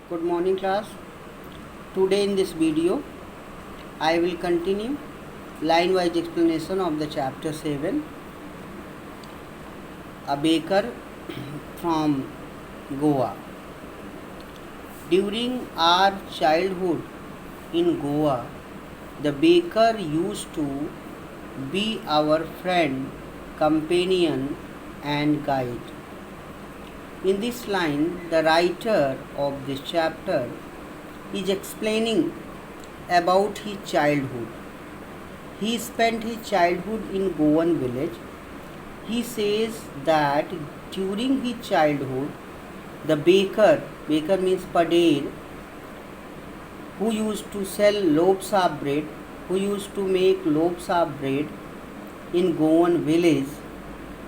Good morning class. Today in this video I will continue line wise explanation of the chapter 7, a baker from Goa. During our childhood in Goa, the baker used to be our friend, companion and guide. In this line, the writer of this chapter is explaining about his childhood. He spent his childhood in Goan village. He says that during his childhood, the baker means pader, who used to sell loaves of bread, who used to make loaves of bread in Goan village,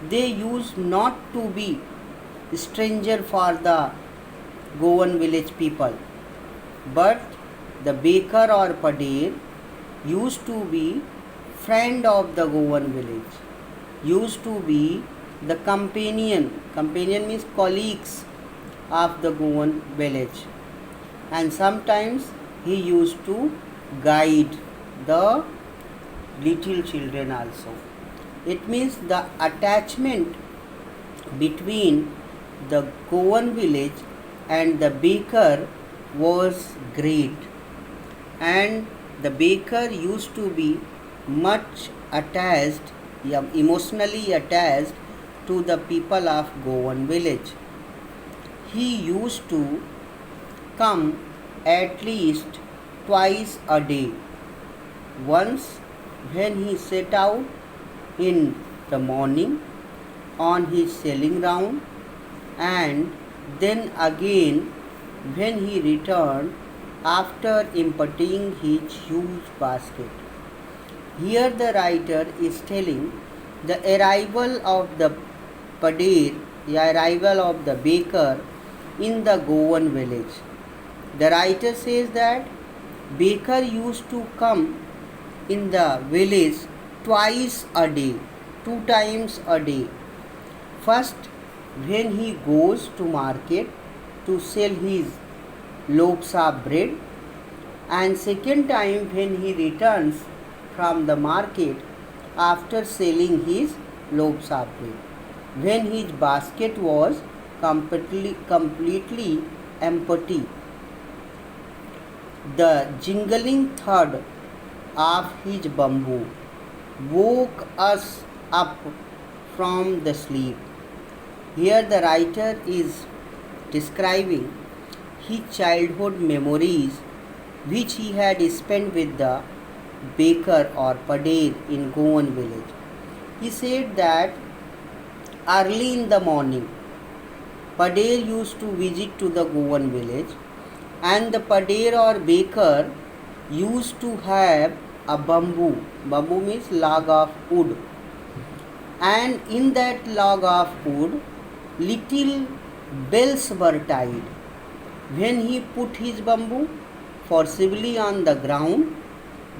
they used not to be stranger for the Goan village people, but the baker or pader used to be friend of the Goan village, used to be the companion means colleagues of the Goan village, and sometimes he used to guide the little children also. It means the attachment between the Goan village and the baker was great, and the baker used to be much attached, emotionally attached to the people of Goan village. He used to come at least twice a day. Once when he set out in the morning on his selling round, and then again when he returned after emptying his huge basket. Here the writer is telling the arrival of the pader, the arrival of the baker in the Goan village. The writer says that baker used to come in the village twice a day, 2 times a day. First, when he goes to market to sell his loaves of bread, and second time when he returns from the market after selling his loaves of bread, when his basket was completely empty. The jingling thud of his bamboo woke us up from the sleep. Here the writer is describing his childhood memories which he had spent with the baker or pader in Goan village. He said that early in the morning, pader used to visit to the Goan village, and the pader or baker used to have a bamboo. Bamboo means log of wood, and in that log of wood little bells were tied. When he put his bamboo forcibly on the ground,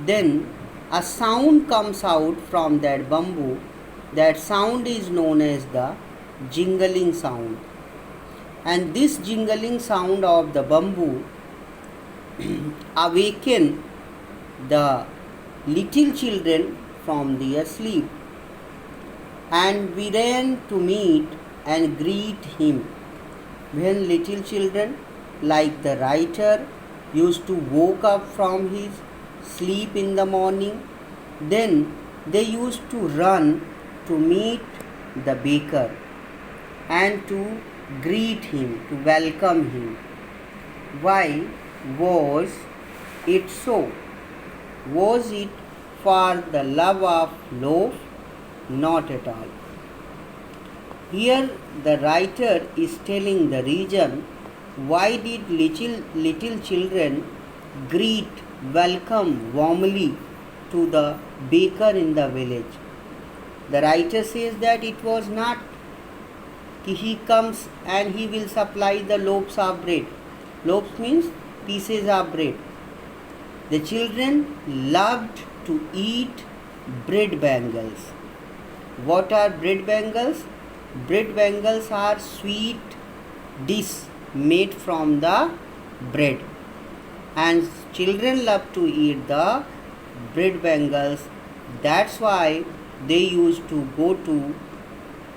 then a sound comes out from that bamboo. That sound is known as the jingling sound. And this jingling sound of the bamboo awakened the little children from their sleep, and we ran to meet and greet him. When little children, like the writer, used to woke up from his sleep in the morning, then they used to run to meet the baker and to greet him, to welcome him. Why was it so? Was it for the love of loaf? Not at all. Here the writer is telling the reason why did little children greet, welcome warmly to the baker in the village. The writer says that it was not he comes and he will supply the loaves of bread. Loaves means pieces of bread. The children loved to eat bread bangles. What are bread bangles? Bread bangles are sweet dish made from the bread, and children love to eat the bread bangles. That's why they used to go to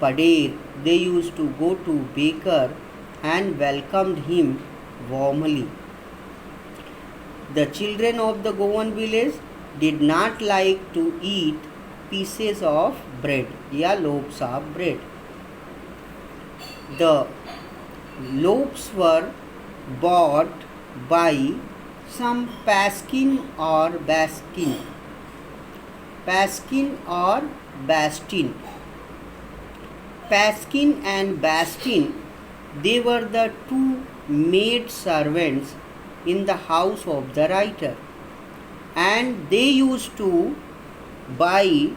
Padir, they used to go to baker and welcomed him warmly. The children of the Goan village did not like to eat pieces of bread, या loaves of bread. The loaves were bought by some Paskin or Baskin. Paskin or Bastin. Paskin and Bastin, they were the two maid servants in the house of the writer, and they used to buy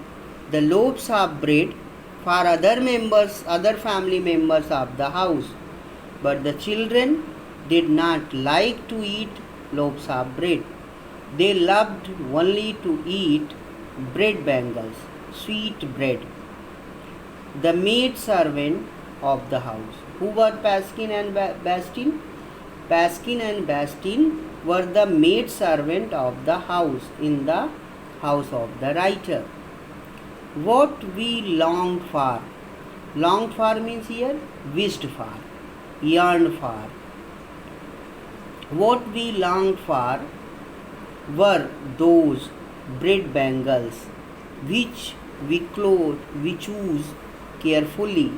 the loaves of bread for other family members of the house. But the children did not like to eat loaves of bread. They loved only to eat bread bangles, sweet bread. The maid servant of the house. Who were Paskin and Bastin? Paskin and Bastin were the maid servant of the house in the house of the writer. What we longed for. Longed for means here wished for, yearned for. What we longed for were those bread bangles which we choose carefully.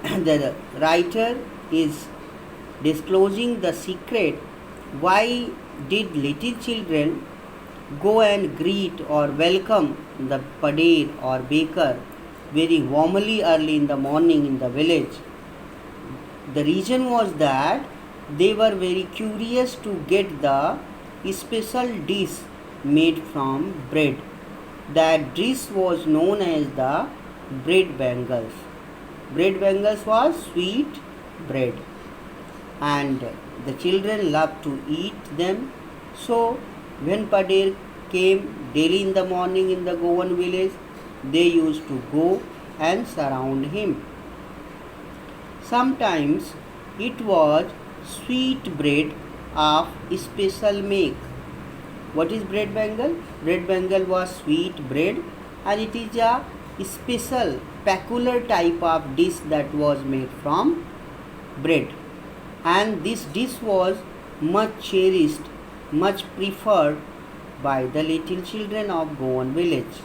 The writer is disclosing the secret. Why did little children go and greet or welcome the padir or baker very warmly early in the morning in the village? The reason was that they were very curious to get the special dish made from bread. That dish was known as the bread bangles. Bread bangles was sweet bread, and the children loved to eat them. So when Padir came daily in the morning in the Goan village, they used to go and surround him. Sometimes it was sweet bread of special make. What is bread bangle? Bread bangle was sweet bread, and it is a special peculiar type of dish that was made from bread. And this dish was much cherished, much preferred by the little children of Goan village.